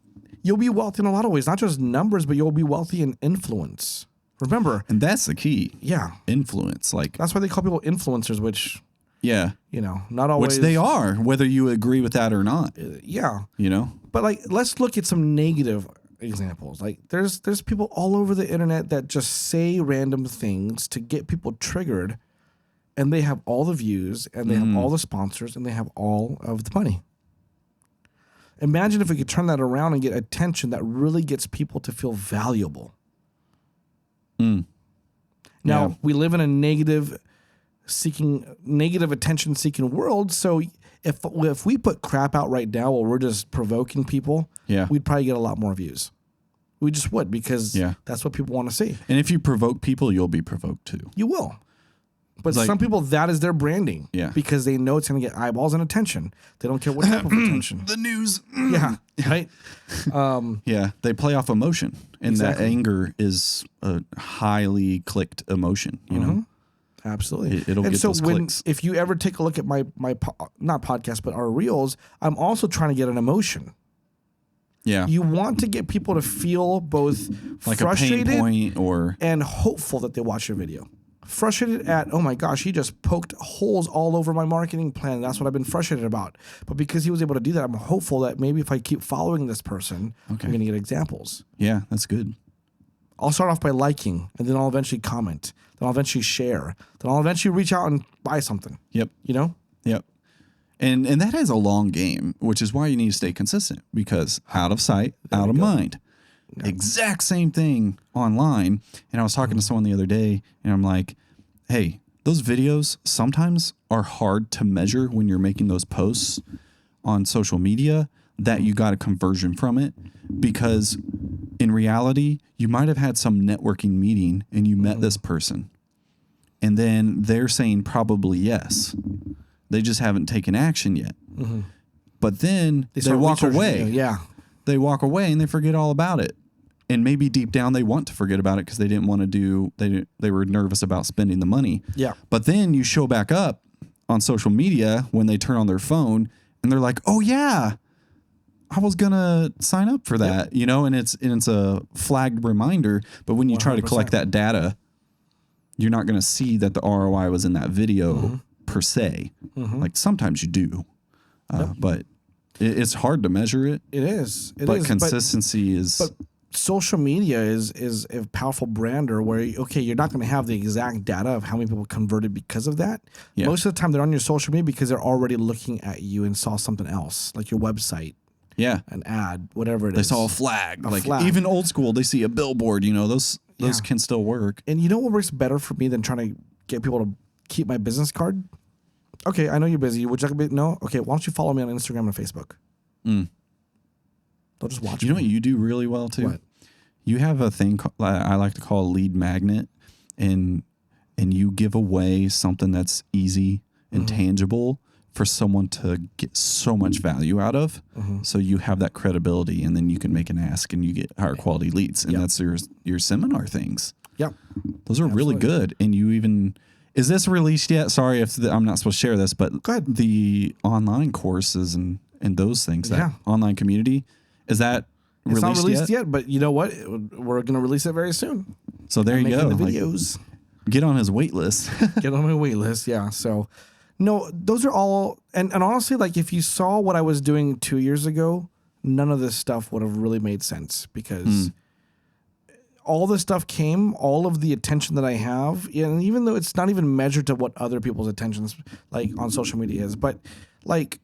you'll be wealthy in a lot of ways, not just numbers, but you'll be wealthy in influence. Remember. And that's the key. Yeah. Influence. Like that's why they call people influencers, which not always. Which they are, whether you agree with that or not. Yeah. But like, let's look at some negative examples. Like there's people all over the internet that just say random things to get people triggered, and they have all the views and they have all the sponsors and they have all of the money. Imagine if we could turn that around and get attention that really gets people to feel valuable. Now, we live in a negative attention seeking world. So if we put crap out right now while we're just provoking people, we'd probably get a lot more views. We just would because that's what people want to see. And if you provoke people, you'll be provoked too. You will. But some people, that is their branding. Yeah. Because they know it's going to get eyeballs and attention. They don't care what type of attention. The news. Yeah. Right? They play off emotion. And that anger is a highly clicked emotion, you know? Absolutely. It'll get those clicks. If you ever take a look at my not podcast, but our Reels, I'm also trying to get an emotion. Yeah. You want to get people to feel both like frustrated a pain point and hopeful that they watch your video. Frustrated at, oh my gosh, he just poked holes all over my marketing plan. That's what I've been frustrated about. But because he was able to do that, I'm hopeful that maybe if I keep following this person, I'm going to get examples. Yeah, that's good. I'll start off by liking, and then I'll eventually comment. Then I'll eventually share. Then I'll eventually reach out and buy something. Yep. You know? Yep. And that is a long game, which is why you need to stay consistent because out of sight, out of mind. Yeah. Exact same thing online. And I was talking to someone the other day and I'm like, hey, those videos sometimes are hard to measure when you're making those posts on social media that you got a conversion from it because in reality, you might have had some networking meeting and you met this person and then they're saying probably yes. They just haven't taken action yet. But then they walk away. Yeah. They walk away and they forget all about it. And maybe deep down they want to forget about it because they didn't want to do, they were nervous about spending the money. Yeah. But then you show back up on social media when they turn on their phone and they're like, oh yeah, I was going to sign up for that, you know, and it's a flagged reminder. But when you try to collect that data you're not going to see that the ROI was in that video per se. Like sometimes you do, but it's hard to measure it. It is. But consistency is. But social media is a powerful brander where, okay, you're not going to have the exact data of how many people converted because of that. Yeah. Most of the time they're on your social media because they're already looking at you and saw something else, like your website. Yeah. An ad, whatever it is. They saw a flag. Even old school, they see a billboard, those can still work. And you know what works better for me than trying to get people to keep my business card? Okay, I know you're busy. Would you like to no? Okay, why don't you follow me on Instagram and Facebook? They'll just watch You know what you do really well, too? What? You have a thing I like to call a lead magnet, and you give away something that's easy and tangible for someone to get so much value out of. So you have that credibility, and then you can make an ask and you get higher quality leads. And that's your seminar things. Yeah. Those are really good. And you even, is this released yet? Sorry if I'm not supposed to share this, but go ahead. The online courses and those things, that online community, is that it's not released yet? But you know what? We're going to release it very soon. So there you go. The videos. Get on his wait list. Get on my wait list. Yeah. So no, those are all, and honestly, like if you saw what I was doing 2 years ago, none of this stuff would have really made sense because all this stuff came, all of the attention that I have, and even though it's not even measured to what other people's attentions like on social media is, but like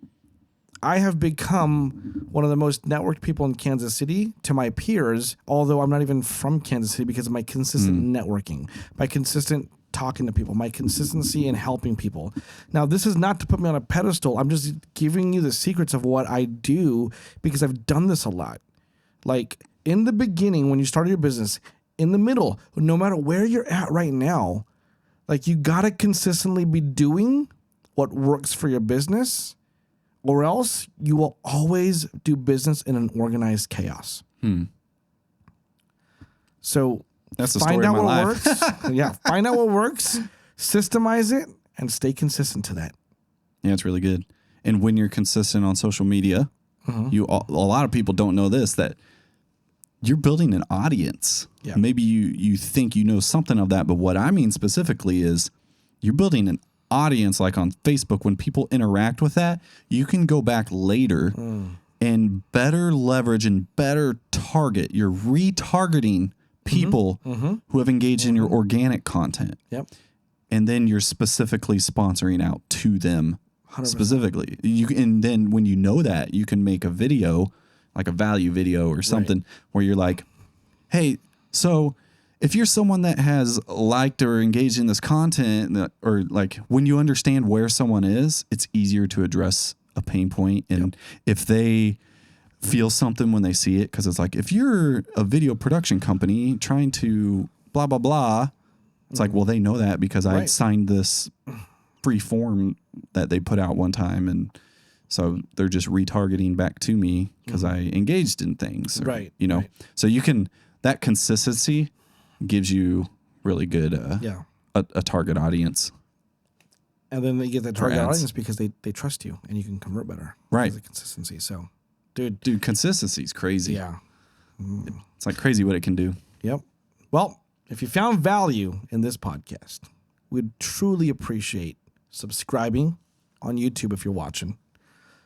I have become one of the most networked people in Kansas City to my peers, although I'm not even from Kansas City, because of my consistent networking, my consistent talking to people, my consistency in helping people. Now, this is not to put me on a pedestal. I'm just giving you the secrets of what I do because I've done this a lot. Like in the beginning, when you started your business, in the middle, no matter where you're at right now, like you got to consistently be doing what works for your business, or else you will always do business in an organized chaos. So that's the story of my life. Works. Find out what works, systemize it, and stay consistent to that. Yeah, it's really good. And when you're consistent on social media, a lot of people don't know this, that you're building an audience. Yeah. Maybe you think you know something of that, but what I mean specifically is you're building an audience. Like on Facebook, when people interact with that, you can go back later and better leverage and better target. You're retargeting people who have engaged in your organic content. Yep. And then you're specifically sponsoring out to them 100%. Specifically. And then when you know that, you can make a video, like a value video or something, where you're like, hey, so if you're someone that has liked or engaged in this content, or like when you understand where someone is, it's easier to address a pain point. And if they feel something when they see it, because it's like, if you're a video production company trying to blah, blah, blah, it's like, well, they know that because I signed this free form that they put out one time. And so they're just retargeting back to me because I engaged in things. Or, so you can, that consistency gives you really good a target audience. And then they get that target audience because they trust you and you can convert better. Right. Because of consistency. So, dude, consistency is crazy. Yeah. It's like crazy what it can do. Yep. Well, if you found value in this podcast, we'd truly appreciate subscribing on YouTube if you're watching.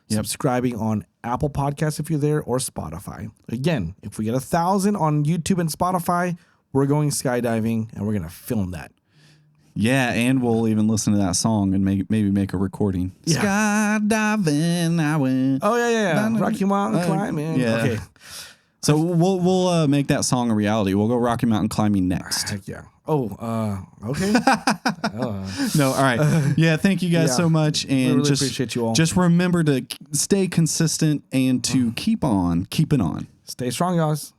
Subscribing on Apple Podcasts if you're there, or Spotify. Again, if we get 1,000 on YouTube and Spotify, we're going skydiving and we're going to film that. Yeah, and we'll even listen to that song and maybe make a recording. Yeah. Skydiving, I went. Oh, yeah. Rocky Mountain climbing. Yeah. Okay. So we'll make that song a reality. We'll go Rocky Mountain climbing next. Heck yeah. Oh, okay. No, all right. Yeah, thank you guys so much. And we really appreciate you all. Just remember to stay consistent and to keep on keeping on. Stay strong, guys.